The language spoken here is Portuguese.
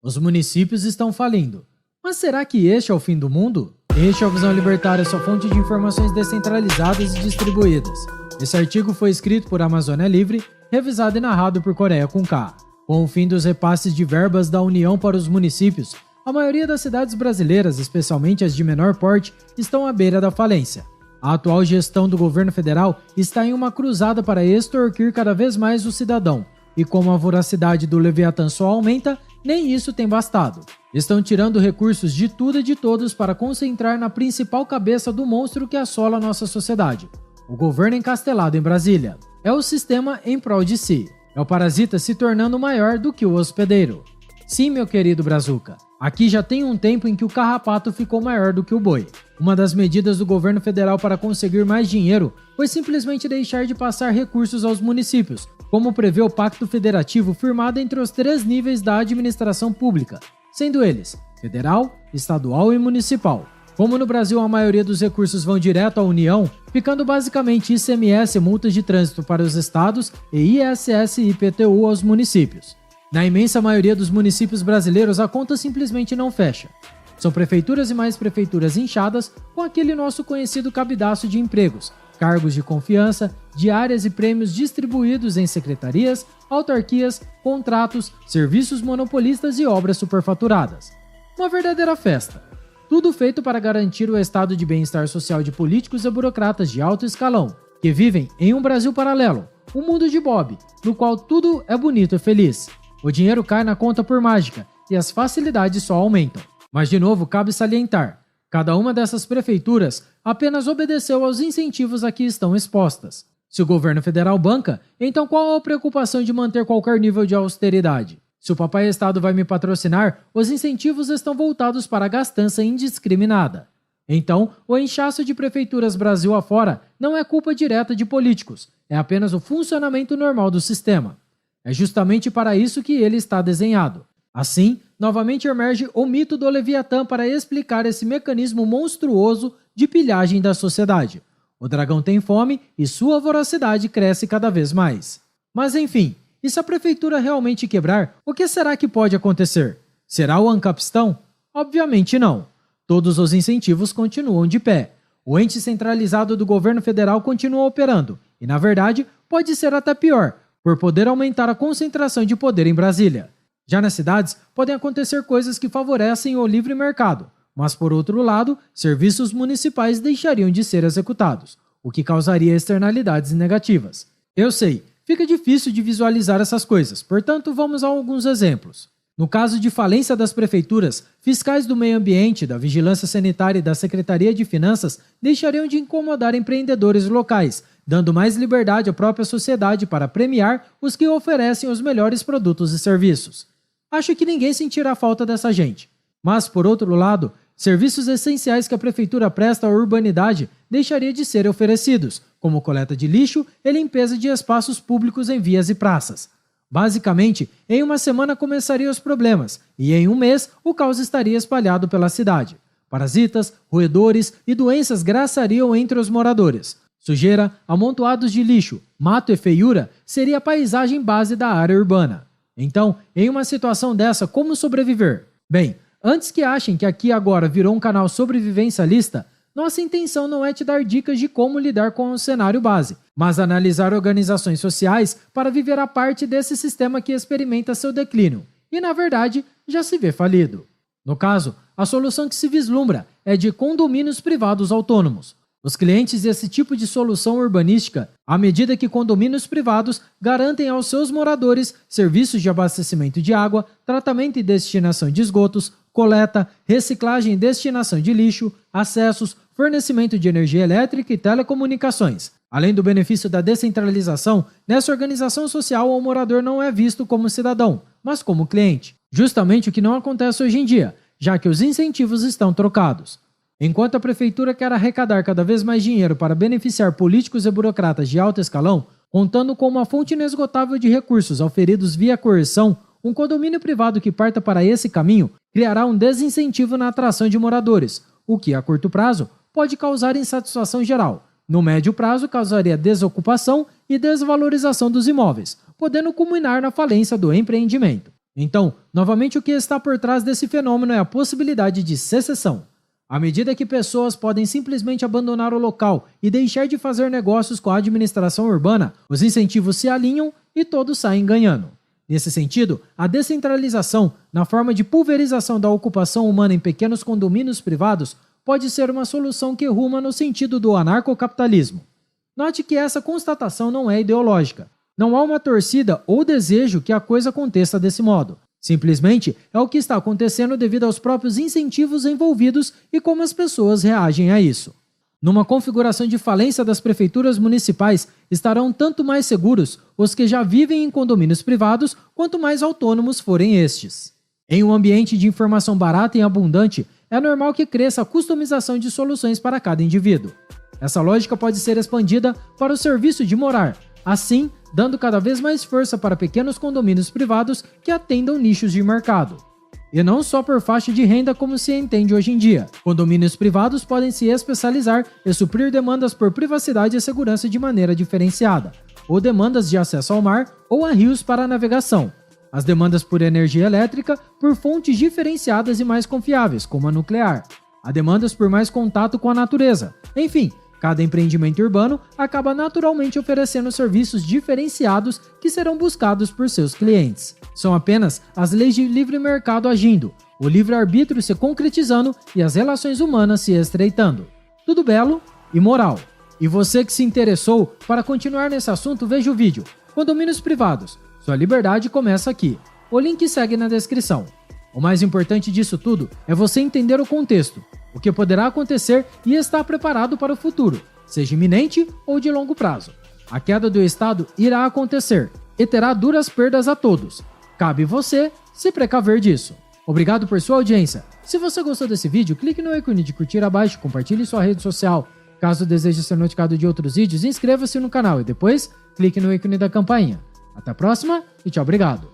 Os municípios estão falindo. Mas será que este é o fim do mundo? Este é o Visão Libertária, sua fonte de informações descentralizadas e distribuídas. Esse artigo foi escrito por Amazônia Livre, revisado e narrado por Coreia com K. Com o fim dos repasses de verbas da União para os municípios, a maioria das cidades brasileiras, especialmente as de menor porte, estão à beira da falência. A atual gestão do governo federal está em uma cruzada para extorquir cada vez mais o cidadão, e como a voracidade do Leviatã só aumenta, nem isso tem bastado. Estão tirando recursos de tudo e de todos para concentrar na principal cabeça do monstro que assola a nossa sociedade, o governo encastelado em Brasília. É o sistema em prol de si. É o parasita se tornando maior do que o hospedeiro. Sim, meu querido Brazuca, aqui já tem um tempo em que o carrapato ficou maior do que o boi. Uma das medidas do governo federal para conseguir mais dinheiro foi simplesmente deixar de passar recursos aos municípios, como prevê o Pacto Federativo firmado entre os 3 níveis da administração pública, sendo eles federal, estadual e municipal. Como no Brasil a maioria dos recursos vão direto à União, ficando basicamente ICMS e multas de trânsito para os estados e ISS e IPTU aos municípios. Na imensa maioria dos municípios brasileiros a conta simplesmente não fecha. São prefeituras e mais prefeituras inchadas com aquele nosso conhecido cabidaço de empregos, cargos de confiança, diárias e prêmios distribuídos em secretarias, autarquias, contratos, serviços monopolistas e obras superfaturadas. Uma verdadeira festa. Tudo feito para garantir o estado de bem-estar social de políticos e burocratas de alto escalão, que vivem em um Brasil paralelo, um mundo de Bob, no qual tudo é bonito e feliz. O dinheiro cai na conta por mágica e as facilidades só aumentam. Mas de novo cabe salientar, cada uma dessas prefeituras apenas obedeceu aos incentivos a que estão expostas. Se o governo federal banca, então qual a preocupação de manter qualquer nível de austeridade? Se o Papai Estado vai me patrocinar, os incentivos estão voltados para a gastança indiscriminada. Então, o inchaço de prefeituras Brasil afora não é culpa direta de políticos, é apenas o funcionamento normal do sistema. É justamente para isso que ele está desenhado. Assim, novamente emerge o mito do Leviatã para explicar esse mecanismo monstruoso de pilhagem da sociedade. O dragão tem fome e sua voracidade cresce cada vez mais. Mas enfim, e se a prefeitura realmente quebrar, o que será que pode acontecer? Será o Ancapistão? Obviamente não. Todos os incentivos continuam de pé. O ente centralizado do governo federal continua operando e, na verdade, pode ser até pior, por poder aumentar a concentração de poder em Brasília. Já nas cidades, podem acontecer coisas que favorecem o livre mercado, mas por outro lado, serviços municipais deixariam de ser executados, o que causaria externalidades negativas. Eu sei, fica difícil de visualizar essas coisas, portanto vamos a alguns exemplos. No caso de falência das prefeituras, fiscais do meio ambiente, da vigilância sanitária e da Secretaria de Finanças deixariam de incomodar empreendedores locais, dando mais liberdade à própria sociedade para premiar os que oferecem os melhores produtos e serviços. Acho que ninguém sentirá falta dessa gente. Mas, por outro lado, serviços essenciais que a prefeitura presta à urbanidade deixariam de ser oferecidos, como coleta de lixo e limpeza de espaços públicos em vias e praças. Basicamente, em uma semana começariam os problemas, e em um mês o caos estaria espalhado pela cidade. Parasitas, roedores e doenças graçariam entre os moradores. Sujeira, amontoados de lixo, mato e feiura seria a paisagem base da área urbana. Então, em uma situação dessa, como sobreviver? Bem, antes que achem que aqui agora virou um canal sobrevivencialista, nossa intenção não é te dar dicas de como lidar com o cenário base, mas analisar organizações sociais para viver a parte desse sistema que experimenta seu declínio e, na verdade, já se vê falido. No caso, a solução que se vislumbra é de condomínios privados autônomos. Os clientes desse tipo de solução urbanística, à medida que condomínios privados garantem aos seus moradores serviços de abastecimento de água, tratamento e destinação de esgotos, coleta, reciclagem e destinação de lixo, acessos, fornecimento de energia elétrica e telecomunicações. Além do benefício da descentralização, nessa organização social o morador não é visto como cidadão, mas como cliente. Justamente o que não acontece hoje em dia, já que os incentivos estão trocados. Enquanto a prefeitura quer arrecadar cada vez mais dinheiro para beneficiar políticos e burocratas de alto escalão, contando com uma fonte inesgotável de recursos auferidos via coerção, um condomínio privado que parta para esse caminho criará um desincentivo na atração de moradores, o que, a curto prazo, pode causar insatisfação geral. No médio prazo, causaria desocupação e desvalorização dos imóveis, podendo culminar na falência do empreendimento. Então, novamente o que está por trás desse fenômeno é a possibilidade de secessão. À medida que pessoas podem simplesmente abandonar o local e deixar de fazer negócios com a administração urbana, os incentivos se alinham e todos saem ganhando. Nesse sentido, a descentralização, na forma de pulverização da ocupação humana em pequenos condomínios privados, pode ser uma solução que ruma no sentido do anarcocapitalismo. Note que essa constatação não é ideológica. Não há uma torcida ou desejo que a coisa aconteça desse modo. Simplesmente é o que está acontecendo devido aos próprios incentivos envolvidos e como as pessoas reagem a isso. Numa configuração de falência das prefeituras municipais, estarão tanto mais seguros os que já vivem em condomínios privados, quanto mais autônomos forem estes. Em um ambiente de informação barata e abundante, é normal que cresça a customização de soluções para cada indivíduo. Essa lógica pode ser expandida para o serviço de morar, assim, dando cada vez mais força para pequenos condomínios privados que atendam nichos de mercado. E não só por faixa de renda como se entende hoje em dia. Condomínios privados podem se especializar e suprir demandas por privacidade e segurança de maneira diferenciada, ou demandas de acesso ao mar ou a rios para a navegação. As demandas por energia elétrica por fontes diferenciadas e mais confiáveis, como a nuclear. Há demandas por mais contato com a natureza. Enfim, cada empreendimento urbano acaba naturalmente oferecendo serviços diferenciados que serão buscados por seus clientes. São apenas as leis de livre mercado agindo, o livre-arbítrio se concretizando e as relações humanas se estreitando. Tudo belo e moral. E você que se interessou, para continuar nesse assunto, veja o vídeo Condomínios Privados. Sua liberdade começa aqui. O link segue na descrição. O mais importante disso tudo é você entender o contexto, o que poderá acontecer e estar preparado para o futuro, seja iminente ou de longo prazo. A queda do Estado irá acontecer e terá duras perdas a todos. Cabe você se precaver disso. Obrigado por sua audiência. Se você gostou desse vídeo, clique no ícone de curtir abaixo, compartilhe em sua rede social. Caso deseje ser notificado de outros vídeos, inscreva-se no canal e depois clique no ícone da campainha. Até a próxima e tchau, obrigado.